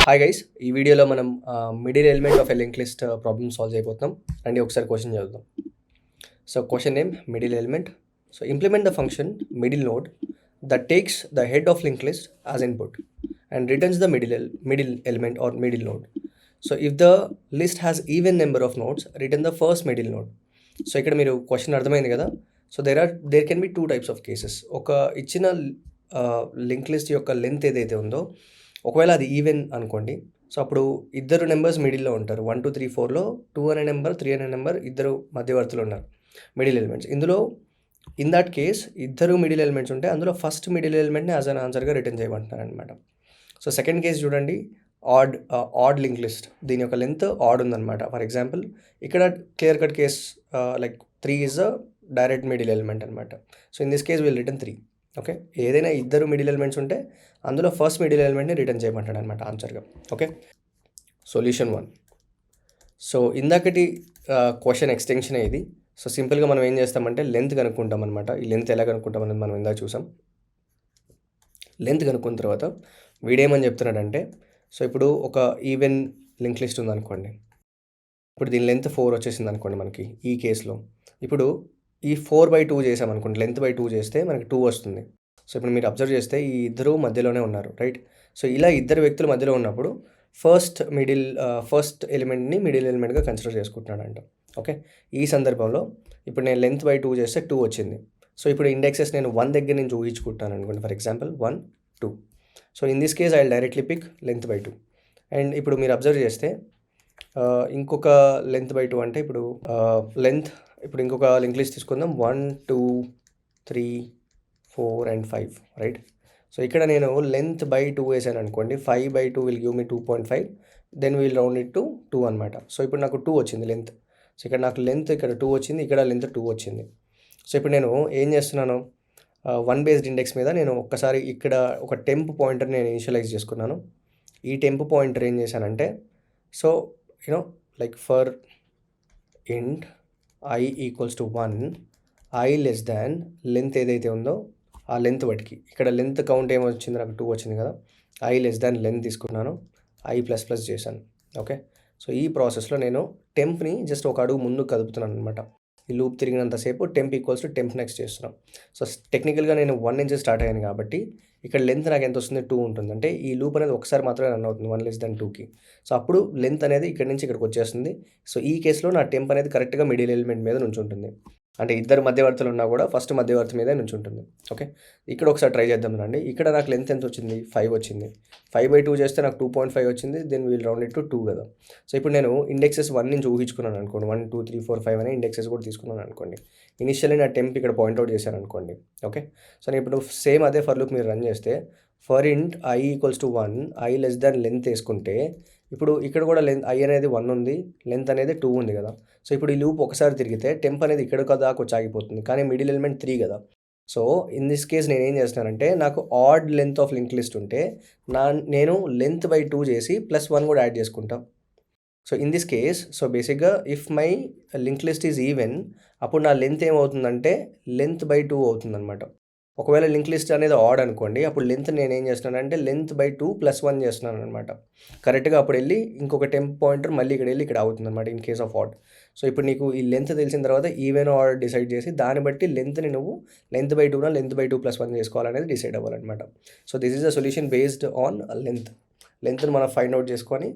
Hi guys, ఈ వీడియోలో మనం middle element of a link list problem solve చేయబోతున్నాం. రండి ఒకసారి క్వశ్చన్ చదువుదాం. So question name middle element. So implement the function middle node that takes the head of linked list as input and returns the middle element or middle node. So if the list has even number of nodes, return the first middle node. So ఇక్కడ మీరు question అర్థమైంది కదా. So there can be two types of cases. ఒక ఇచ్చిన link list యొక్క length ఏదైతే ఉందో, ఒకవేళ అది ఈవెన్ అనుకోండి. సో అప్పుడు ఇద్దరు నెంబర్స్ మిడిల్లో ఉంటారు. 1 2 3 4లో 2 అనే నెంబర్ 3 అనే నెంబర్ ఇద్దరు మధ్యవర్తులు ఉన్నారు, మిడిల్ ఎలిమెంట్స్. ఇందులో ఇన్ దట్ కేస్ ఇద్దరు మిడిల్ ఎలిమెంట్స్ ఉంటే అందులో ఫస్ట్ మిడిల్ ఎలిమెంట్ని యాజ్ అన్ ఆన్సర్గా రిటర్న్ చేయమంటున్నారు అనమాట. సో సెకండ్ కేస్ చూడండి, ఆడ్ లింక్ లిస్ట్, దీని యొక్క లెంత్ ఆడ్ ఉందన్నమాట. ఫర్ ఎగ్జాంపుల్ ఇక్కడ clear cut case like 3 is a direct middle element అనమాట. So in this case will return 3. Okay, ఏదైనా ఇద్దరు మిడిల్ ఎలిమెంట్స్ ఉంటే అందులో ఫస్ట్ మిడిల్ ఎలిమెంట్ని రిటర్న్ చేయమంటాడు అనమాట ఆన్సర్గా. Okay, solution 1. సో ఇందాకటి క్వశ్చన్ ఎక్స్టెన్షన్ ఇది. సో సింపుల్గా మనం ఏం చేస్తామంటే లెంత్ కనుక్కుంటాం అనమాట. ఈ లెంత్ ఎలా కనుక్కుంటాం అనేది మనం ఇందాక చూసాం. లెంత్ కనుక్కున్న తర్వాత వీడేమని చెప్తున్నాడంటే, సో ఇప్పుడు ఒక ఈవెన్ లింక్ లిస్ట్ ఉందనుకోండి. ఇప్పుడు దీని లెంత్ 4 వచ్చేసింది అనుకోండి మనకి ఈ కేసులో. ఇప్పుడు ఈ 4/2 చేసామనుకోండి, లెంత్ బై 2 చేస్తే మనకి 2 వస్తుంది. సో ఇప్పుడు మీరు అబ్జర్వ్ చేస్తే ఈ ఇద్దరు మధ్యలోనే ఉన్నారు, రైట్? సో ఇలా ఇద్దరు వ్యక్తులు మధ్యలో ఉన్నప్పుడు ఫస్ట్ ఎలిమెంట్ని మిడిల్ ఎలిమెంట్గా కన్సిడర్ చేసుకుంటున్నాడంట. ఓకే, ఈ సందర్భంలో ఇప్పుడు నేను లెంత్ బై 2 చేస్తే 2 వచ్చింది. సో ఇప్పుడు ఇండెక్సెస్ నేను 1 దగ్గర నుంచి ఊహించుకుంటాను అనుకోండి. For example 1 2. So in this case I directly pick length by 2. And ఇప్పుడు మీరు అబ్జర్వ్ చేస్తే ఇంకొక లెంత్ బై 2 అంటే ఇప్పుడు లెంత్, ఇప్పుడు ఇంకొక లింక్ లిస్ట్ తీసుకుందాం. 1 2 3 4 and 5, రైట్? సో ఇక్కడ నేను లెంత్ బై 2 వేసాను అనుకోండి. 5/2 will give me 2.5, then will round it to 2 అనమాట. సో ఇప్పుడు నాకు 2 వచ్చింది లెంత్. సో ఇక్కడ నాకు లెంత్ ఇక్కడ 2 వచ్చింది, ఇక్కడ లెంత్ 2 వచ్చింది. సో ఇప్పుడు నేను ఏం చేస్తున్నాను, 1 బేస్డ్ ఇండెక్స్ మీద నేను ఒక్కసారి ఇక్కడ ఒక టెంప్ పాయింటర్ నేను ఇనిషియలైజ్ చేసుకున్నాను. ఈ టెంప్ పాయింటర్ ఏం చేశానంటే, సో లైక్ ఫర్ ఇంట్ i equals to 1, i less than length ఏదైతే ఉందో ఆ లెంత్ బట్టికి, ఇక్కడ లెంత్ కౌంట్ ఏమొచ్చింది, నాకు 2 వచ్చింది కదా. i లెస్ దాన్ లెంత్ తీసుకున్నాను, i ప్లస్ చేశాను. ఓకే, సో ఈ ప్రాసెస్లో నేను టెంప్ని జస్ట్ ఒక అడుగు ముందు కదుపుతున్నాను అనమాట. ఈ లూప్ తిరిగినంతసేపు temp equals to temp next చేస్తున్నాం. సో టెక్నికల్గా నేను 1 నుంచి స్టార్ట్ అయ్యాను కాబట్టి ఇక్కడ లెంత్ నాకు ఎంత వస్తుంది, 2 ఉంటుంది. అంటే ఈ లూప్ అనేది ఒకసారి మాత్రమే రన్ అవుతుంది 1 లెస్ దాన్ 2కి. సో అప్పుడు లెంత్ అనేది ఇక్కడ నుంచి ఇక్కడికి వచ్చేస్తుంది. సో ఈ కేసులో నా టెంప్ అనేది కరెక్ట్గా మిడిల్ ఎలిమెంట్ మీద నుంచి ఉంటుంది. అంటే ఇద్దరు మధ్యవర్తులు ఉన్నా కూడా ఫస్ట్ మధ్యవర్తి మీదే నుంచి ఉంటుంది. ఓకే, ఇక్కడ ఒకసారి ట్రై చేద్దాం రండి. ఇక్కడ నాకు లెంత్ ఎంత వచ్చింది, 5 వచ్చింది. 5/2 చేస్తే నాకు 2.5 వచ్చింది, then we'll round it to 2 కదా. సో ఇప్పుడు నేను ఇండెక్సెస్ 1 నుంచి ఊహించుకున్నాను అనుకోండి. 1 2 3 4 5 అనే ఇండెక్సెస్ కూడా తీసుకున్నాను అనుకోండి. ఇనిషియల్లీ నా టెంప్ ఇక్కడ పాయింట్అవుట్ చేశాను అనుకోండి. ఓకే, సో నేను ఇప్పుడు సేమ్ అదే ఫర్ లూప్ మీరు రన్ చేస్తే, ఫర్ ఇంట్ i equals to 1, i less than length వేసుకుంటే, ఇప్పుడు ఇక్కడ కూడా లెంత్ i అనేది 1 ఉంది, లెంత్ అనేది 2 ఉంది కదా. సో ఇప్పుడు ఈ లూప్ ఒకసారి తిరిగితే టెంప్ అనేది ఇక్కడ దాకా వచ్చి ఆగిపోతుంది, కానీ మిడిల్ ఎలిమెంట్ 3 కదా. సో ఇన్ దిస్ కేస్ నేను ఏం చేస్తున్నానంటే, నాకు odd length of link list ఉంటే నేను లెంత్ బై 2 చేసి +1 కూడా యాడ్ చేసుకుంటాం. So in this case, so బేసిక్గా if my link list is even, అప్పుడు నా లెంత్ ఏమవుతుందంటే లెంత్ బై 2 అవుతుంది అనమాట. ఒకవేళ లింక్ లిస్ట్ అనేది ఆడ్ అనుకోండి, అప్పుడు లెంత్ నేను ఏం చేస్తున్నానంటే లెంత్ బై 2 +1 చేస్తున్నాను అనమాట. కరెక్ట్గా అప్పుడు వెళ్ళి ఇంకొక టెంప్ పాయింటర్ మళ్ళీ ఇక్కడ వెళ్ళి ఇక్కడ అవుతుంది అనమాట in case of odd. So ఇప్పుడు నీకు ఈ లెంత్ తెలిసిన తర్వాత ఈవెన్ ఆడ్ డిసైడ్ చేసి దాన్ని బట్టి లెంత్ని నువ్వు లెంత్ బై 2 లెంత్ బై 2 +1 చేసుకోవాలనేది డిసైడ్ అవ్వాలన్నమాట. So this is a solution based on లెంత్ని మనం ఫైండ్ అవుట్ చేసుకొని,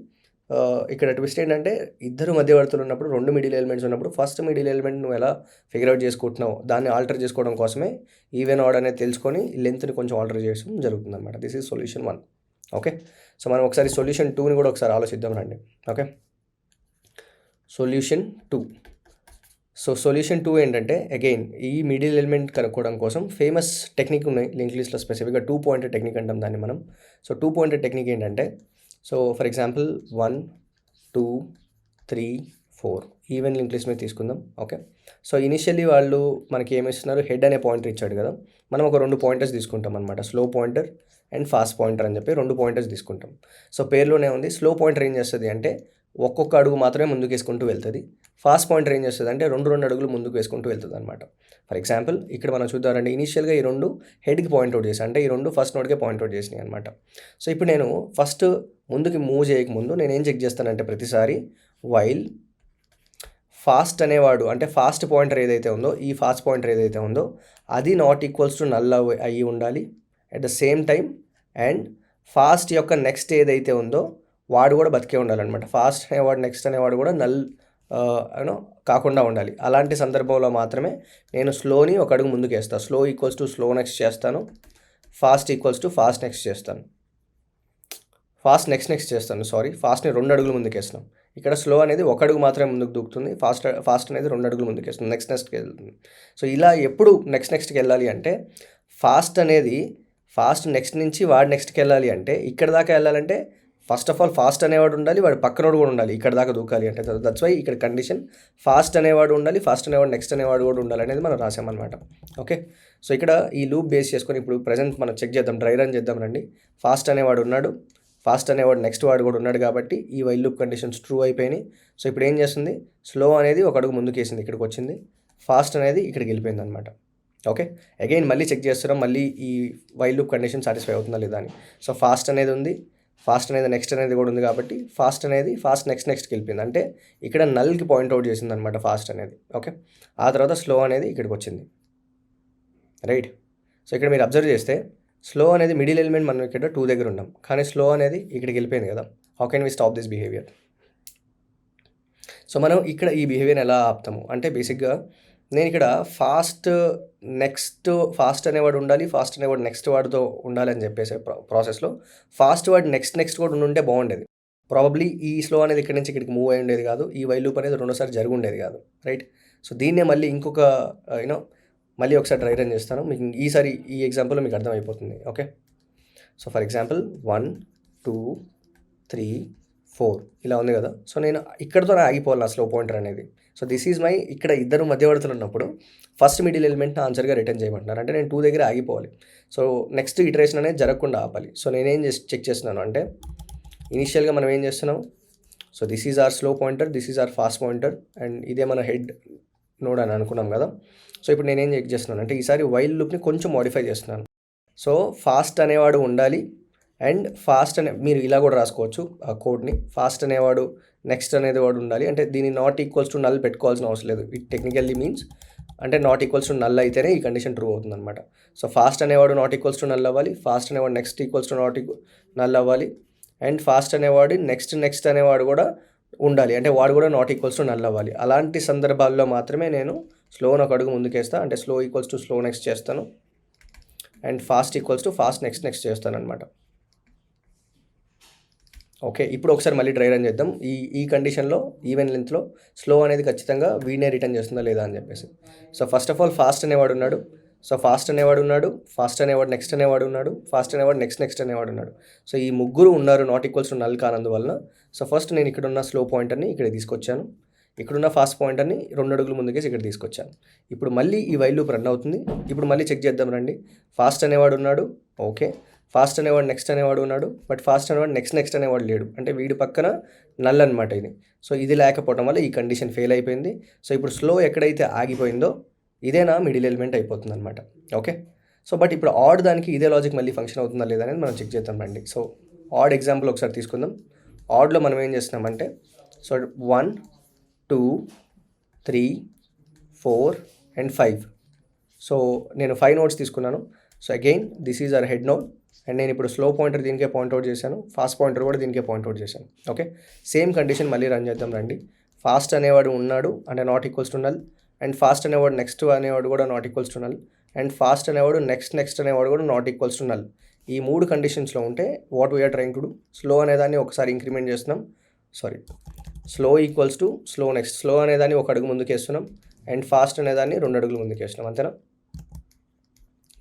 ఇక్కడ ట్విస్ట్ ఏంటంటే ఇద్దరు మధ్యవర్తులు ఉన్నప్పుడు, 2 మిడిల్ ఎలిమెంట్స్ ఉన్నప్పుడు ఫస్ట్ మిడిల్ ఎలిమెంట్ నువ్వు ఎలా ఫిగర్ అవుట్ చేసుకుంటున్నావు దాన్ని ఆల్టర్ చేసుకోవడం కోసమే ఈవెన్ ఆడ్ అనేది తెలుసుకొని లెంత్ని కొంచెం ఆల్టర్ చేయడం జరుగుతుంది అనమాట. This is solution 1. Okay, so మనం ఒకసారి సొల్యూషన్ 2ని కూడా ఒకసారి ఆలోచిద్దాం రండి. Okay, solution 2. సో సొల్యూషన్ 2 ఏంటంటే, అగైన్ ఈ మిడిల్ ఎలిమెంట్ కనుక్కోవడం కోసం ఫేమస్ టెక్నిక్ ఉన్నాయి లింక్ లిస్ట్లో. స్పెసిఫిక్గా 2 పాయింటర్ టెక్నిక్ అంటాం దాన్ని మనం. సో 2 పాయింటర్ టెక్నిక్ ఏంటంటే, so for example 1 2 3 4 even link list మీద తీసుకుందాం. ఓకే, సో ఇనిషియల్లీ వాళ్ళు మనకి ఏమి ఇస్తున్నారు, హెడ్ అనే పాయింటర్ ఇచ్చాడు కదా. మనం ఒక 2 పాయింటర్స్ తీసుకుంటాం అనమాట, slow pointer and fast pointer అని చెప్పి 2 పాయింటర్స్ తీసుకుంటాం. సో పేర్లోనే ఉంది. స్లో పాయింటర్ ఏం చేస్తుంది అంటే ఒక్కొక్క అడుగు మాత్రమే ముందుకు వేసుకుంటూ వెళ్తుంది. ఫాస్ట్ పాయింటర్ ఏం చేస్తుంది అంటే 2 అడుగులు ముందుకు వేసుకుంటూ వెళ్తుంది అనమాట. ఫర్ ఎగ్జాంపుల్ ఇక్కడ మనం చూద్దామండి, ఇనీషియల్గా ఈ 2 హెడ్కి పాయింట్అవుట్ చేశాను, అంటే ఈ 2 ఫస్ట్ నోడ్కే పాయింట్అవుట్ చేసినాయి అనమాట. సో ఇప్పుడు నేను ఫస్ట్ ముందుకి మూవ్ చేయకముందు నేను ఏం చెక్ చేస్తానంటే ప్రతిసారి వైల్ ఫాస్ట్ అనేవాడు, అంటే ఫాస్ట్ పాయింటర్ ఏదైతే ఉందో, ఈ ఫాస్ట్ పాయింటర్ ఏదైతే ఉందో అది నాట్ ఈక్వల్స్ టు నల్ అయ్యి ఉండాలి at the same time, and fast యొక్క నెక్స్ట్ ఏదైతే ఉందో వాడు కూడా బతికే ఉండాలన్నమాట. ఫాస్ట్ అనేవాడు నెక్స్ట్ అనేవాడు కూడా నల్ కాకుండా ఉండాలి. అలాంటి సందర్భంలో మాత్రమే నేను స్లోని ఒక అడుగు ముందుకు వేస్తాను. Slow equals to slow next చేస్తాను, fast equals to fast next చేస్తాను, ఫాస్ట్ని 2 అడుగులు ముందుకు వేస్తున్నాం. ఇక్కడ స్లో అనేది 1 అడుగు మాత్రమే ముందుకు దూకుతుంది, ఫాస్ట్ అనేది 2 అడుగులు ముందుకు వేస్తుంది, నెక్స్ట్కి వెళ్తుంది. సో ఇలా ఎప్పుడు నెక్స్ట్కి వెళ్ళాలి అంటే ఫాస్ట్ నెక్స్ట్ నుంచి వాడు నెక్స్ట్కి వెళ్ళాలి అంటే ఇక్కడ దాకా వెళ్ళాలంటే ఫస్ట్ ఆఫ్ ఆల్ ఫాస్ట్ అనేవాడు ఉండాలి, వాడు పక్కనోడు కూడా ఉండాలి ఇక్కడ దాకా దూకాలి అంటే. దట్స్ వై ఇక్కడ కండిషన్ ఫాస్ట్ అనేవాడు ఉండాలి, ఫాస్ట్ అనేవాడు నెక్స్ట్ అనేవాడు కూడా ఉండాలి అనేది మనం రాసామన్నమాట. ఓకే, సో ఇక్కడ ఈ లూప్ బేస్ చేసుకొని ఇప్పుడు ప్రజెంట్ మనం చెక్ చేద్దాం, డ్రై రన్ చేద్దాం రండి. ఫాస్ట్ అనేవాడు ఉన్నాడు, ఫాస్ట్ అనేవాడు నెక్స్ట్ వాడు కూడా ఉన్నాడు కాబట్టి ఈ వైల్ లూప్ కండిషన్స్ ట్రూ అయిపోయినాయి. సో ఇప్పుడు ఏం చేస్తుంది, స్లో అనేది 1 అడుగు ముందుకు వేసింది, ఇక్కడికి వచ్చింది, ఫాస్ట్ అనేది ఇక్కడికి వెళ్ళిపోయింది అనమాట. ఓకే, అగైన్ మళ్ళీ చెక్ చేస్తున్నాం మళ్ళీ ఈ వైల్ లూప్ కండిషన్ సాటిస్ఫై అవుతుందా లేదా అని. సో ఫాస్ట్ అనేది ఉంది, ఫాస్ట్ అనేది నెక్స్ట్ అనేది కూడా ఉంది కాబట్టి ఫాస్ట్ నెక్స్ట్కి వెళ్ళిపోయింది, అంటే ఇక్కడ నల్కి పాయింట్అవుట్ చేసింది అనమాట ఫాస్ట్ అనేది. ఓకే, ఆ తర్వాత స్లో అనేది ఇక్కడికి వచ్చింది, రైట్. సో ఇక్కడ మీరు అబ్జర్వ్ చేస్తే స్లో అనేది మిడిల్ ఎలిమెంట్ మనం ఇక్కడ 2 దగ్గర ఉన్నాం, కానీ స్లో అనేది ఇక్కడికి వెళ్ళిపోయింది కదా. How can we stop this behaviour? So మనం ఇక్కడ ఈ బిహేవియర్ ఎలా ఆపుతాము అంటే బేసిక్గా నేను ఇక్కడ ఫాస్ట్ అనేవాడు ఉండాలి, ఫాస్ట్ అనేవాడు నెక్స్ట్ వాడితో ఉండాలి అని చెప్పేసి ప్రాసెస్లో ఫాస్ట్ వాడు నెక్స్ట్ కూడా ఉంటే బాగుండేది. ప్రాబబ్లీ ఈ స్లో అనేది ఇక్కడ నుంచి ఇక్కడికి మూవ్ అయి ఉండేది కాదు, ఈ వైల్ లూప్ అనేది 2సారి జరిగి ఉండేది కాదు, రైట్. సో దీన్నే మళ్ళీ ఇంకొక మళ్ళీ ఒకసారి డ్రై రన్ చేస్తాను, మీకు ఈసారి ఈ ఎగ్జాంపుల్లో మీకు అర్థమైపోతుంది. ఓకే, సో ఫర్ ఎగ్జాంపుల్ 1 2 3 4 ఇలా ఉంది కదా. సో నేను ఇక్కడతో ఆగిపోవాలి నా స్లో పాయింటర్ అనేది. సో దిస్ ఈజ్ మై, ఇక్కడ ఇద్దరు మధ్యవర్తులు ఉన్నప్పుడు ఫస్ట్ మిడిల్ ఎలిమెంట్ని ఆన్సర్గా రిటర్న్ చేయమంటున్నారు, అంటే నేను 2 దగ్గర ఆగిపోవాలి. సో నెక్స్ట్ ఇటరేషన్ అనేది జరగకుండా ఆపాలి. సో నేనేం చెక్ చేస్తున్నాను అంటే ఇనిషియల్గా మనం ఏం చేస్తున్నాం, so this is our slow pointer, this is our fast pointer, and ఇదే మన హెడ్ నోడ్ అని అనుకున్నాం కదా. సో ఇప్పుడు నేనేం చెక్ చేస్తున్నాను అంటే ఈసారి వైల్ లూప్ని కొంచెం మోడిఫై చేస్తున్నాను. సో ఫాస్ట్ అనేవాడు ఉండాలి, అండ్ మీరు ఇలా కూడా రాసుకోవచ్చు ఆ కోడ్ని, ఫాస్ట్ అనేవాడు నెక్స్ట్ అనేది వాడు ఉండాలి, అంటే దీన్ని నాట్ ఈక్వల్స్ టు నల్ పెట్టుకోవాల్సిన అవసరం లేదు. ఇట్ టెక్నికల్లీ మీన్స్ అంటే నాట్ ఈక్వల్స్ టు నల్ అయితేనే ఈ కండిషన్ ట్రూ అవుతుంది అనమాట. సో ఫాస్ట్ అనేవాడు నాట్ ఈక్వల్స్ టు నల్ అవ్వాలి, ఫాస్ట్ అనేవాడు నెక్స్ట్ ఈక్వల్స్ టు నల్ అవ్వాలి, అండ్ ఫాస్ట్ అనేవాడు నెక్స్ట్ అనేవాడు కూడా ఉండాలి, అంటే వాడు కూడా నాట్ ఈక్వల్స్ టు నల్ అవ్వాలి. అలాంటి సందర్భాల్లో మాత్రమే నేను స్లోని 1 అడుగు ముందుకేస్తాను, అంటే slow equals to slow next చేస్తాను, and fast equals to fast next చేస్తాను అనమాట. ఓకే, ఇప్పుడు ఒకసారి మళ్ళీ డ్రై రన్ చేద్దాం. ఈ కండిషన్లో ఈవెన్ లెంత్లో స్లో అనేది ఖచ్చితంగా వీనే రిటర్న్ చేస్తుందా లేదా అని చెప్పేసి. So first of all fast అనేవాడు ఉన్నాడు, సో ఫాస్ట్ అనేవాడు నెక్స్ట్ అనేవాడు ఉన్నాడు, ఫాస్ట్ అనేవాడు నెక్స్ట్ అనేవాడు ఉన్నాడు. సో ఈ ముగ్గురు ఉన్నారు నాట్ ఈక్వల్స్ టు నల్ కానందువలన. సో ఫస్ట్ నేను ఇక్కడ ఉన్న స్లో పాయింటర్ని ఇక్కడ తీసుకొచ్చాను, ఇక్కడున్న ఫాస్ట్ పాయింటర్ని 2 అడుగులు ముందుకేసి ఇక్కడ తీసుకొచ్చాను. ఇప్పుడు మళ్ళీ ఈ వైల్ లూప్ రన్ అవుతుంది. ఇప్పుడు మళ్ళీ చెక్ చేద్దాం రండి. ఫాస్ట్ అనేవాడు ఉన్నాడు, ఓకే, ఫాస్ట్ అనేవాడు నెక్స్ట్ అనేవాడు ఉన్నాడు, బట్ ఫాస్ట్ అనేవాడు నెక్స్ట్ అనేవాడు లేడు, అంటే వీడి పక్కన నల్ అనమాట ఇది. సో ఇది లేకపోవడం వల్ల ఈ కండిషన్ ఫెయిల్ అయిపోయింది. సో ఇప్పుడు స్లో ఎక్కడైతే ఆగిపోయిందో ఇదేనా మిడిల్ ఎలిమెంట్ అయిపోతుంది అనమాట. ఓకే, సో బట్ ఇప్పుడు ఆడ్ దానికి ఇదే లాజిక్ మళ్ళీ ఫంక్షన్ అవుతుందా లేదా అనేది మనం చెక్ చేద్దాం రండి. సో ఆడ్ ఎగ్జాంపుల్ ఒకసారి తీసుకుందాం. ఆడ్లో మనం ఏం చేస్తున్నామంటే సో 1 2 3 4 and 5. సో నేను 5 నోడ్స్ తీసుకున్నాను. So again this is our head node, and నేను ఇప్పుడు స్లో పాయింటర్ దీనికే పాయింట్అవుట్ చేశాను, ఫాస్ట్ పాయింటర్ కూడా దీనికే పాయింట్అవుట్ చేశాను. ఓకే, సేమ్ కండిషన్ మళ్ళీ రన్ చేద్దాం రండి. ఫాస్ట్ అనేవాడు ఉన్నాడు అంటే not equals to null, and fast అనేవాడు నెక్స్ట్ అనేవాడు కూడా not equals to null, and fast అనేవాడు నెక్స్ట్ అనేవాడు కూడా నాట్ ఈక్వల్స్ టు నల్. ఈ 3 కండిషన్స్లో ఉంటే what we're trying to do, slow అనేదాన్ని ఒకసారి ఇంక్రిమెంట్ చేస్తున్నాం, slow equals to slow next, slow అనేదాన్ని 1 అడుగు ముందుకు వేస్తున్నాం, అండ్ ఫాస్ట్ అనేదాన్ని 2 అడుగులు ముందుకు వేస్తున్నాం, అంతేనా.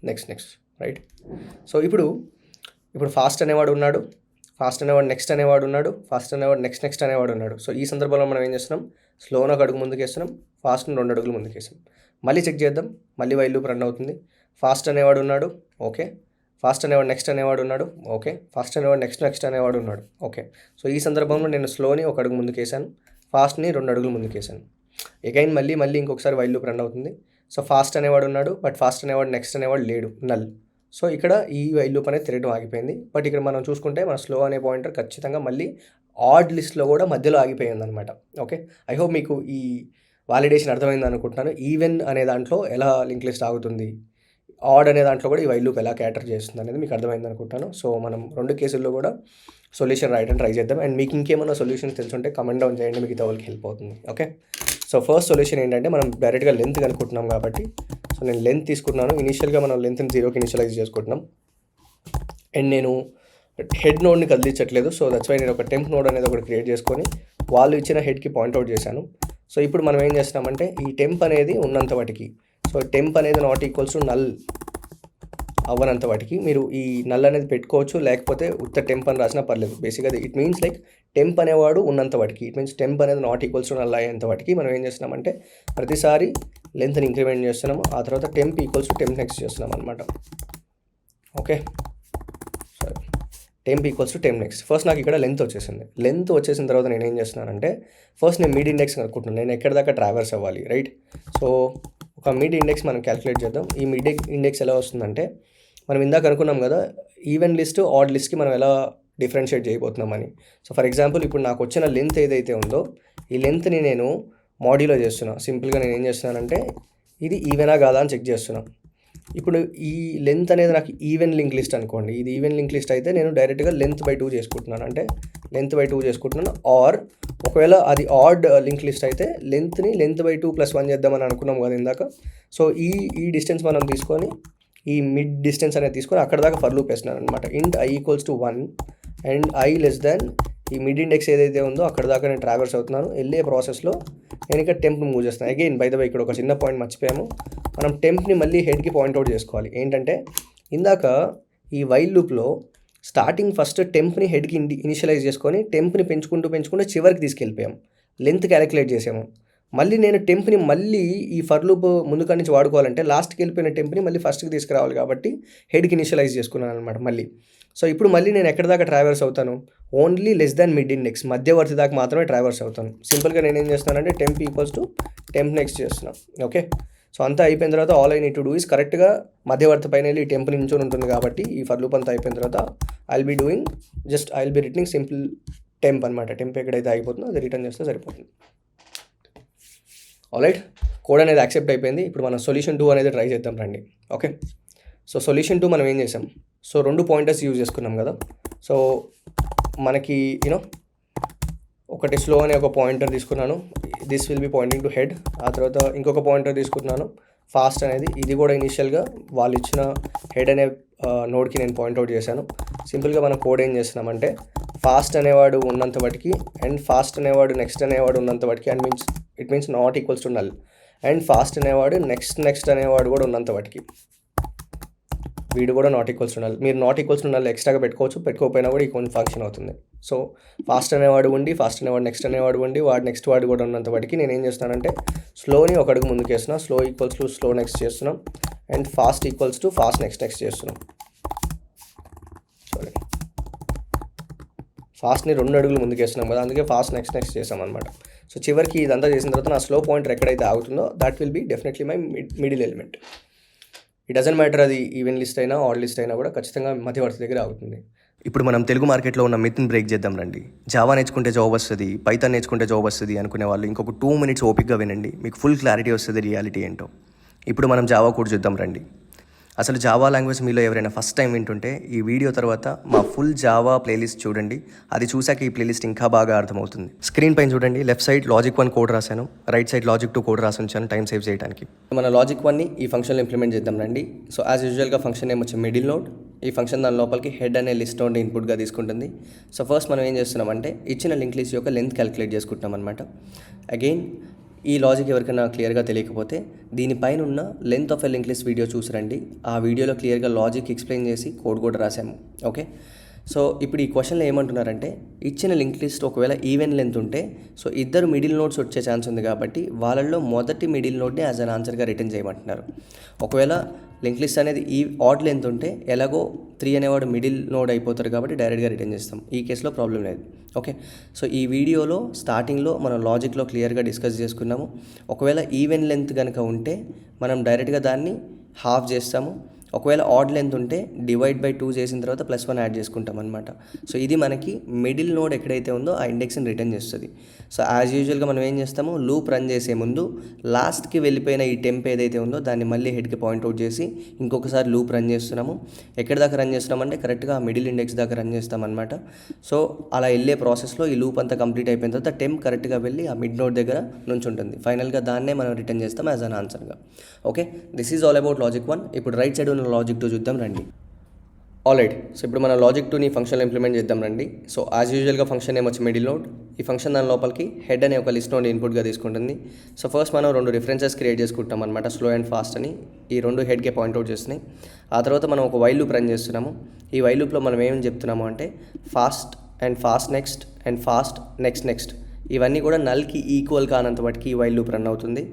Next right. సో ఇప్పుడు ఫాస్ట్ అనేవాడు ఉన్నాడు, ఫాస్ట్ అనేవాడు నెక్స్ట్ అనేవాడు ఉన్నాడు, ఫాస్ట్ అనేవాడు నెక్స్ట్ అనేవాడు ఉన్నాడు. సో ఈ సందర్భంలో మనం ఏం చేస్తున్నాం, స్లోని 1 అడుగు ముందుకు వేస్తున్నాం, ఫాస్ట్ని 2 అడుగులు ముందుకు వేస్తున్నాం. మళ్ళీ చెక్ చేద్దాం, మళ్ళీ వైల్ లూప్ రన్ అవుతుంది. ఫాస్ట్ అనేవాడు ఉన్నాడు, ఓకే, ఫాస్ట్ అనేవాడు నెక్స్ట్ అనేవాడు ఉన్నాడు. ఓకే, ఫాస్ట్ అనేవాడు నెక్స్ట్ అనేవాడు ఉన్నాడు. ఓకే, సో ఈ సందర్భంలో నేను స్లోని ఒక అడుగు ముందుకేసాను, ఫాస్ట్ని 2 అడుగులు ముందుకేసాను. అగైన్ మళ్ళీ ఇంకొకసారి వైల్ లూప్ రన్ అవుతుంది. సో ఫాస్ట్ అనేవాడు ఉన్నాడు, బట్ ఫాస్ట్ అనేవాడు నెక్స్ట్ అనేవాడు లేడు, నల్. సో ఇక్కడ ఈ వైల్ లూప్ అనేది తిరగడం ఆగిపోయింది. బట్ ఇక్కడ మనం చూసుకుంటే మన స్లో అనే పాయింటర్ ఖచ్చితంగా మళ్ళీ ఆడ్ లిస్ట్లో కూడా మధ్యలో ఆగిపోయింది అనమాట. ఓకే, ఐ హోప్ మీకు ఈ వాలిడేషన్ అర్థమైంది అనుకుంటున్నాను. ఈవెన్ అనే దాంట్లో ఎలా లింక్ లిస్ట్ ఆగుతుంది, ఆడ్ అనే దాంట్లో కూడా ఈ వైల్ లూప్ ఎలా క్యాటర్ చేస్తుంది అనేది మీకు అర్థమైంది అనుకుంటాను. సో మనం 2 కేసుల్లో కూడా సొల్యూషన్ రాయడానికి ట్రై చేద్దాం. అండ్ మీకు ఇంకేమైనా సొల్యూషన్స్ తెలుసుంటే కమెంట్ డౌన్ చేయండి, మీకు వాళ్ళకి హెల్ప్ అవుతుంది. ఓకే, సో ఫస్ట్ సొల్యూషన్ ఏంటంటే మనం డైరెక్ట్గా లెంత్ కనుక్కుంటున్నాం కాబట్టి, సో నేను లెంత్ తీసుకుంటున్నాను. ఇనిషియల్గా మనం లెంత్ని 0కి ఇనిషియలైజ్ చేసుకుంటున్నాం. అండ్ నేను హెడ్ నోడ్ని కదిలించట్లేదు. సో దట్స్ వై నేను ఒక టెంప్ నోడ్ అనేది ఒకటి క్రియేట్ చేసుకొని వాళ్ళు ఇచ్చిన హెడ్కి పాయింట్అవుట్ చేశాను. సో ఇప్పుడు మనం ఏం చేస్తున్నామంటే ఈ టెంప్ అనేది ఉన్నంత వాటికి, సో టెంప్ అనేది నాట్ ఈక్వల్స్ టు నల్ అవ్వనంత వాటికి మీరు ఈ నల్ అనేది పెట్టుకోవచ్చు, లేకపోతే ఉత్త టెంప్ అని రాసినా పర్లేదు. బేసిక్గా ఇట్ మీన్స్ లైక్ టెంప్ అనేవాడు ఉన్నంత వాటికి, ఇట్ మీన్స్ టెంప్ అనేది నాట్ ఈక్వల్స్ టు నల్ అయ్యేంత వాటికి మనం ఏం చేస్తున్నామంటే ప్రతిసారి లెంత్ని ఇంక్రిమెంట్ చేస్తున్నాము, ఆ తర్వాత temp equals to temp next చేస్తున్నాం అనమాట. ఓకే, సరే, temp equals to temp next. First నాకు ఇక్కడ లెంత్ వచ్చేసింది. లెంత్ వచ్చేసిన తర్వాత నేను ఏం చేస్తున్నానంటే ఫస్ట్ నేను మిడ్ ఇండెక్స్ కనుక్కుంటున్నాను, నేను ఎక్కడ దాకా ట్రావర్స్ అవ్వాలి, రైట్. సో ఒక మిడ్ ఇండెక్స్ మనం క్యాలిక్యులేట్ చేద్దాం. ఈ మిడ్ ఇండెక్స్ ఎలా వస్తుందంటే మనం ఇందాక అనుకున్నాం కదా ఈవెన్ లిస్ట్ ఆడ్ లిస్ట్కి మనం ఎలా డిఫరెన్షియేట్ చేయబోతున్నామని. సో ఫర్ ఎగ్జాంపుల్ ఇప్పుడు నాకు వచ్చిన లెంత్ ఏదైతే ఉందో ఈ లెంత్ని నేను మాడ్యులో చేస్తున్నాను. సింపుల్గా నేను ఏం చేస్తున్నానంటే ఇది ఈవెనా కాదా అని చెక్ చేస్తున్నాను. ఇప్పుడు ఈ లెంత్ అనేది నాకు ఈవెన్ లింక్ లిస్ట్ అనుకోండి, ఇది ఈవెన్ లింక్ లిస్ట్ అయితే నేను డైరెక్ట్గా లెంత్ బై 2 చేసుకుంటున్నాను, అంటే లెంత్ బై 2 చేసుకుంటున్నాను. ఆర్ ఒకవేళ అది ఆడ్ లింక్ లిస్ట్ అయితే లెంత్ని లెంత్ బై 2 + 1 చేద్దామని అనుకున్నాం కదా ఇందాక. సో ఈ డిస్టెన్స్ మనం తీసుకొని ఈ మిడ్ డిస్టెన్స్ అనేది తీసుకొని అక్కడ దాకా ఫర్ లూప్ వేస్తున్నాను అనమాట. ఇంట్ i equals to 1 and i less than ఈ మిడ్ ఇండెక్స్ ఏదైతే ఉందో అక్కడ దాకా నేను ట్రావర్స్ అవుతున్నాను. వెళ్ళే ప్రాసెస్లో నేను ఇక్కడ టెంప్ని మూవ్ చేస్తున్నాను. అగైన్ బై ద వే ఇక్కడ ఒక చిన్న పాయింట్ మర్చిపోయాము, మనం టెంప్ని మళ్ళీ హెడ్కి పాయింట్అవుట్ చేసుకోవాలి. ఏంటంటే ఇందాక ఈ వైల్ లూప్లో స్టార్టింగ్ ఫస్ట్ టెంప్ని హెడ్కి ఇనిషియలైజ్ చేసుకొని టెంప్ని పెంచుకుంటూ చివరికి తీసుకెళ్ళిపోయాం, లెంత్ క్యాలిక్యులేట్ చేసాము. మళ్ళీ నేను టెంప్ని మళ్ళీ ఈ ఫర్ లూప్ ముందుకాడి నుంచి వాడుకోవాలంటే లాస్ట్కి వెళ్ళిపోయిన టెంప్ని మళ్ళీ ఫస్ట్కి తీసుకురావాలి కాబట్టి హెడ్కి ఇనిషియలైజ్ చేసుకున్నాను అనమాట మళ్ళీ. సో ఇప్పుడు మళ్ళీ నేను ఎక్కడ దాకా ట్రావర్స్ అవుతాను, only less than mid index మధ్యవర్తి దాకా మాత్రమే ట్రావర్స్ అవుతాను. సింపుల్గా నేను ఏం చేస్తున్నానంటే temp equals to temp next చేస్తున్నాను. ఓకే, సో అంతా అయిపోయిన తర్వాత all I need to do is కరెక్ట్గా మధ్యవర్తి పైన వెళ్ళి ఈ టెంప్ నించొని ఉంటుంది కాబట్టి ఈ ఫర్ లూప్ అంతా అయిపోయిన తర్వాత I will be returning simple temp అనమాట. టెంప్ ఎక్కడైతే అయిపోతుందో అది రిటర్న్ చేస్తే సరిపోతుంది. ఆల్రైట్, కోడ్ అనేది యాక్సెప్ట్ అయిపోయింది. ఇప్పుడు మనం సొల్యూషన్ 2 అనేది ట్రై చేద్దాం రండి. ఓకే, సో సొల్యూషన్ 2 మనం ఏం చేసాం, సో 2 పాయింటర్స్ యూజ్ చేసుకున్నాం కదా. సో మనకి ఒకటి స్లో అనే ఒక పాయింటర్ తీసుకున్నాను, this will be pointing to head. ఆ తర్వాత ఇంకొక పాయింటర్ తీసుకుంటున్నాను ఫాస్ట్ అనేది, ఇది కూడా ఇనిషియల్గా వాళ్ళు ఇచ్చిన హెడ్ అనే నోడ్కి నేను పాయింట్అవుట్ చేశాను. సింపుల్గా మనం కోడ్ ఏం చేస్తున్నామంటే ఫాస్ట్ అనేవాడు ఉన్నంత వాటికి అండ్ ఫాస్ట్ అనేవాడు నెక్స్ట్ అనేవాడు ఉన్నంత వాటికి and it means not equals to null and fast అనేవాడు నెక్స్ట్ అనేవాడు కూడా ఉన్నంత వాటికి వీడు కూడా నాట్ ఈక్వల్స్ టు నల్. మీరు నాట్ ఈక్వల్స్ టు నల్ ఎక్స్ట్రాగా పెట్టుకోవచ్చు, పెట్టుకోకపోయినా కూడా ఈ కొంచెం ఫంక్షన్ అవుతుంది. సో ఫాస్ట్ అనేవాడు ఉండి ఫాస్ట్ అనేవాడు నెక్స్ట్ అనేవాడు ఉండి వాడు నెక్స్ట్ వాడు కూడా ఉన్నంత వాటికి నేను ఏం చేస్తానంటే స్లోని ఒక అడుగు ముందుకు వేస్తున్నా, slow equals to slow next చేస్తున్నాం and fast equals to fast next చేస్తున్నాం. సారీ, ఫాస్ట్ని 2 అడుగులు ముందుకు వేస్తున్నాం కదా, అందుకే ఫాస్ట్ నెక్స్ట్ చేసాం అనమాట. సో చివరికి ఇదంతా చేసిన తర్వాత నా స్లో పాయింటర్ ఎక్కడైతే ఆగుతుందో that will be definitely my middle element. It doesn't matter అది ఈవెన్ లిస్ట్ అయినా ఆడ్ లిస్ట్ అయినా కూడా ఖచ్చితంగా మధ్యవర్తి దగ్గర ఆగుతుంది. ఇప్పుడు మనం తెలుగు మార్కెట్లో ఉన్న మిత్ని బ్రేక్ చేద్దాం రండి. జావా నేర్చుకుంటే జాబ్ వస్తుంది, పైథాన్ నేర్చుకుంటే జాబ్ వస్తుంది అనుకునే వాళ్ళు ఇంకొక 2 మినిట్స్ ఓపిక్గా వినండి, మీకు ఫుల్ క్లారిటీ వస్తుంది రియాలిటీ ఏంటో. ఇప్పుడు మనం జావా కోడ్ చూద్దాం రండి. అసలు జావా లాంగ్వేజ్ మీలో ఎవరైనా ఫస్ట్ టైం వింటుంటే ఈ వీడియో తర్వాత మా ఫుల్ జావా ప్లేలిస్ట్ చూడండి, అది చూసాక ఈ ప్లేలిస్ట్ ఇంకా బాగా అర్థమవుతుంది. స్క్రీన్ పైన చూడండి, లెఫ్ట్ సైడ్ లాజిక్ 1 కోడ్ రాశాను, రైట్ సైడ్ లాజిక్ 2 కోడ్ రాసి ఉంచాను టైం సేవ్ చేయడానికి. మన లాజిక్ 1ని ఈ ఫంక్షన్లో ఇంప్లిమెంట్ చేద్దాం రండి. సో యాజ్ యూజువల్గా ఫంక్షన్ నేమ్ వచ్చి మిడిల్ నోడ్. ఈ ఫంక్షన్ దాని లోపలికి హెడ్ అనే లిస్ట్ నోడ్ ఇన్పుట్గా తీసుకుంటుంది. సో ఫస్ట్ మనం ఏం చేస్తున్నామంటే ఇచ్చిన లింక్ లిస్ట్ యొక్క లెంత్ క్యాలిక్యులేట్ చేసుకుంటున్నాం అనమాట. అగైన్ ఈ లాజిక్ ఎవరికైనా క్లియర్గా తెలియకపోతే దీనిపైన ఉన్న length of a link list video చూసిరండి, ఆ వీడియోలో క్లియర్గా లాజిక్ ఎక్స్ప్లెయిన్ చేసి కోడ్ కూడా రాసాము. ఓకే, సో ఇప్పుడు ఈ క్వశ్చన్లో ఏమంటున్నారంటే ఇచ్చిన లింక్ లిస్ట్ ఒకవేళ ఈవెన్ లెంత్ ఉంటే సో ఇద్దరు మిడిల్ నోడ్స్ వచ్చే ఛాన్స్ ఉంది కాబట్టి వాళ్ళల్లో మొదటి మిడిల్ నోడ్ని యాజ్ అన్ ఆన్సర్గా రిటర్న్ చేయమంటున్నారు. ఒకవేళ లింక్ లిస్ట్ అనేది ఈ ఆడ్ లెంత్ ఉంటే ఎలాగో 3 అనేవాడు మిడిల్ నోడ్ అయిపోతారు కాబట్టి డైరెక్ట్గా రిటర్న్ చేస్తాం. ఈ కేసులో ప్రాబ్లం లేదు. ఓకే, సో ఈ వీడియోలో స్టార్టింగ్లో మనం లాజిక్లో క్లియర్గా డిస్కస్ చేసుకున్నాము. ఒకవేళ ఈవెన్ లెంత్ కనుక ఉంటే మనం డైరెక్ట్గా దాన్ని హాఫ్ చేస్తాము. ఒకవేళ ఆడ్ లెంత్ ఉంటే డివైడ్ బై 2 చేసిన తర్వాత +1 యాడ్ చేసుకుంటాం అనమాట. సో ఇది మనకి మిడిల్ నోడ్ ఎక్కడైతే ఉందో ఆ ఇండెక్స్ని రిటర్న్ చేస్తుంది. సో యాజ్ యూజువల్గా మనం ఏం చేస్తాము, లూప్ రన్ చేసే ముందు లాస్ట్కి వెళ్ళిపోయిన ఈ టెంప్ ఏదైతే ఉందో దాన్ని మళ్ళీ హెడ్కి పాయింట్అవుట్ చేసి ఇంకొకసారి లూప్ రన్ చేస్తున్నాము. ఎక్కడి దాకా రన్ చేస్తున్నామంటే కరెక్ట్గా ఆ మిడిల్ ఇండెక్స్ దాకా రన్ చేస్తామన్నమాట. సో అలా వెళ్ళే ప్రాసెస్లో ఈ లూప్ అంతా కంప్లీట్ అయిపోయిన తర్వాత టెంప్ కరెక్ట్గా వెళ్ళి ఆ మిడ్ నోడ్ దగ్గర నుంచి ఉంటుంది. ఫైనల్గా దాన్నే మనం రిటర్న్ చేస్తాం యాజ్ అన్ ఆన్సర్గా. Okay, this is all about logic 1. ఇప్పుడు రైట్ సైడ్ ఉన్న లాజిక్ 2 చూద్దాం రండి. ఆల్రైట్, సో ఇప్పుడు మన లాజిక్ 2ని ఫంక్షన్లో ఇంప్లిమెంట్ చేద్దాం రండి. సో యాజ్ యూజువల్గా ఫంక్షన్ నేమ్ వచ్చి మిడిల్ నోడ్. ఈ ఫంక్షన్ దాని లోపలికి హెడ్ అనే ఒక లిస్ట్ నోడ్ ఇన్పుట్గా తీసుకుంటుంది. సో ఫస్ట్ మనం 2 రిఫరెన్సెస్ క్రియేట్ చేసుకుంటాం అనమాట, స్లో అండ్ ఫాస్ట్ అని. ఈ 2 హెడ్కే పాయింట్అవుట్ చేస్తున్నాయి. ఆ తర్వాత మనం ఒక వైల్ లూప్ రన్ చేస్తున్నాము. ఈ వైల్ లూప్లో మనం ఏం చెప్తున్నాము అంటే fast and fast next and fast next ఇవన్నీ కూడా నల్కి ఈక్వల్ కానంత వాటికి ఈ వైల్ లూప్ రన్ అవుతుంది.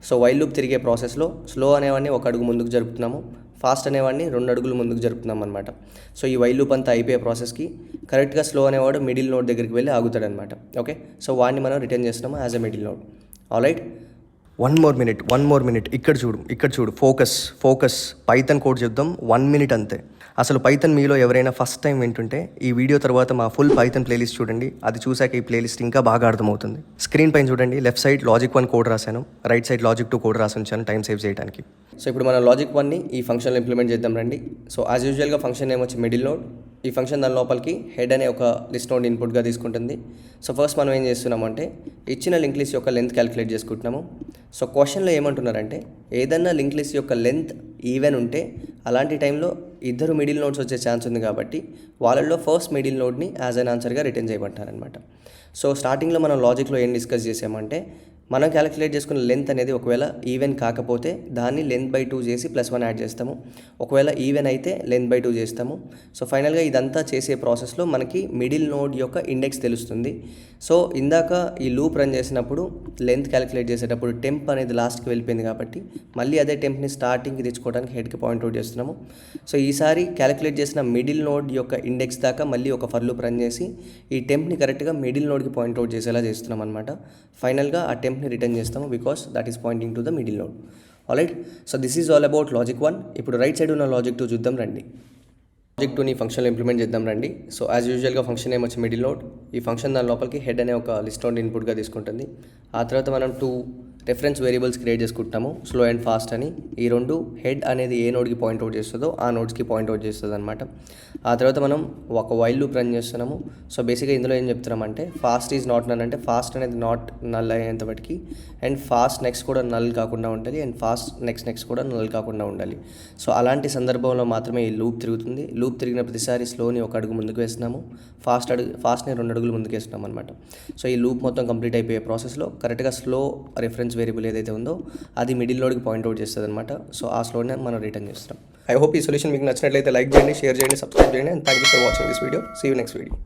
సో వైల్ లూప్ తిరిగే ప్రాసెస్లో స్లో అనేవాడిని 1 అడుగు ముందుకు జరుపుతున్నాము, ఫాస్ట్ అనేవాడిని 2 అడుగులు ముందుకు జరుపుతున్నాం అనమాట. సో ఈ వైల్ లూప్ అంతా అయిపోయే ప్రాసెస్కి కరెక్ట్గా స్లో అనేవాడు మిడిల్ నోడ్ దగ్గరికి వెళ్ళి ఆగుతాడనమాట. ఓకే, సో వాడిని మనం రిటర్న్ చేస్తున్నాము as a middle node. Alright, one more minute ఇక్కడ చూడు ఫోకస్ పైథాన్ కోడ్ చెప్దాం. 1 మినిట్ అంతే. అసలు పైథాన్ మీలో ఎవరైనా ఫస్ట్ టైం వింటుంటే ఈ వీడియో తర్వాత మా ఫుల్ పైథాన్ ప్లేలిస్ట్ చూడండి. అది చూసాక ఈ ప్లేలిస్ట్ ఇంకా బాగా అర్థమవుతుంది. స్క్రీన్ పైన చూడండి, లెఫ్ట్ సైడ్ లాజిక్ 1 కోడ్ రాశాను, రైట్ సైడ్ లాజిక్ 2 కోడ్ రాసి ఉంచాను టైం సేవ్ చేయడానికి. సో ఇప్పుడు మనం లాజిక్ 1ని ఈ ఫంక్షన్లో ఇంప్లిమెంట్ చేద్దాం రండి. సో యాజ్ యూజువల్గా ఫంక్షన్ నేమ్ వచ్చి మిడిల్ నోడ్. ఈ ఫంక్షన్ దాని లోపలికి హెడ్ అనే ఒక లిస్ట్ నోడ్ ఇన్పుట్గా తీసుకుంటుంది. సో ఫస్ట్ మనం ఏం చేస్తున్నామంటే ఇచ్చిన లింక్ లిస్ట్ యొక్క లెంత్ క్యాలిక్యులేట్ చేసుకుంటున్నాము. సో క్వశ్చన్లో ఏమంటున్నారంటే ఏదన్నా లింక్ లిస్ట్ యొక్క లెంత్ ఈవెన్ ఉంటే అలాంటి టైంలో 2 మిడిల్ నోడ్స్ వచ్చే ఛాన్స్ ఉంది కాబట్టి వాళ్ళల్లో ఫస్ట్ మిడిల్ నోడ్ని యాజ్ అన్ ఆన్సర్గా రిటర్న్ చేయబట్టారనమాట. సో స్టార్టింగ్లో మనం లాజిక్లో ఏం డిస్కస్ చేసామంటే మనం క్యాలిక్యులేట్ చేసుకున్న లెంత్ అనేది ఒకవేళ ఈవెన్ కాకపోతే దాన్ని లెంత్ బై 2 చేసి +1 యాడ్ చేస్తాము. ఒకవేళ ఈవెన్ అయితే లెంత్ బై 2 చేస్తాము. సో ఫైనల్గా ఇదంతా చేసే ప్రాసెస్లో మనకి మిడిల్ నోడ్ యొక్క ఇండెక్స్ తెలుస్తుంది. సో ఇందాక ఈ లూప్ రన్ చేసినప్పుడు లెంత్ క్యాలిక్యులేట్ చేసేటప్పుడు టెంప్ అనేది లాస్ట్కి వెళ్ళిపోయింది కాబట్టి మళ్ళీ అదే టెంప్ని స్టార్టింగ్కి తెచ్చుకోవడానికి హెడ్కి పాయింట్అవుట్ చేస్తున్నాము. సో ఈసారి క్యాలిక్యులేట్ చేసిన మిడిల్ నోడ్ యొక్క ఇండెక్స్ దాకా మళ్ళీ ఒక ఫర్ లూప్ రన్ చేసి ఈ టెంప్ని కరెక్ట్గా మిడిల్ నోడ్కి పాయింట్అవుట్ చేసేలా చేస్తున్నాం అనమాట. ఫైనల్గా ఆ టెంప్ని రిటర్న్ చేస్తాము because that is pointing to the middle node. Alright, so this is all about logic 1. ఇప్పుడు రైట్ సైడ్ ఉన్న లాజిక్ 2 చూద్దాం రండి. లాజిక్ 2ని ఫంక్షన్లో ఇంప్లిమెంట్ చేద్దాం రండి. సో యాజ్ యూజువల్గా ఫంక్షన్ నేమ్ వచ్చి మిడిల్ నోడ్. ఈ ఫంక్షన్ దాని లోపలికి హెడ్ అనే ఒక లిస్ట్ నోడ్ ఇన్పుట్గా తీసుకుంటుంది. ఆ తర్వాత మనం 2 రెఫరెన్స్ వేరియబుల్స్ క్రియేట్ చేసుకుంటాము, స్లో అండ్ ఫాస్ట్ అని. ఈ 2 హెడ్ అనేది ఏ నోడ్కి పాయింట్అవుట్ చేస్తుందో ఆ నోడ్స్కి పాయింట్అవుట్ చేస్తుంది అనమాట. ఆ తర్వాత మనం ఒక వైల్ లూప్ రన్ చేస్తున్నాము. సో బేసిక్గా ఇందులో ఏం చెప్తున్నామంటే ఫాస్ట్ ఈజ్ నాట్ నల్ అంటే ఫాస్ట్ అనేది నాట్ నల్ అయ్యేంతబట్టి అండ్ ఫాస్ట్ నెక్స్ట్ కూడా నల్ కాకుండా ఉండాలి అండ్ ఫాస్ట్ నెక్స్ట్ కూడా నల్ కాకుండా ఉండాలి. సో అలాంటి సందర్భంలో మాత్రమే ఈ లూప్ తిరుగుతుంది. లూప్ తిరిగిన ప్రతిసారి స్లోని 1 అడుగు ముందుకు వేస్తున్నాము, ఫాస్ట్ని 2 అడుగులు ముందుకు వేస్తున్నాం అనమాట. సో ఈ లూప్ మొత్తం కంప్లీట్ అయిపోయే ప్రాసెస్లో కరెక్ట్గా స్లో రిఫరెన్స్ వేరియబుల్ ఏదైతే ఉందో అది మిడిల్ నోడ్కి పాయింట్అవుట్ చేస్తుంది అనమాట. సో ఆ స్లోనే మనం రిటర్న్ చేస్తాం. ఐ హోప్ ఈ సొల్యూషన్ మీకు నచ్చినట్లయితే లైక్ చేయండి, షేర్ చేయండి, సబ్స్క్రైబ్ చేయండి. And thank you for watching this video. See you next video.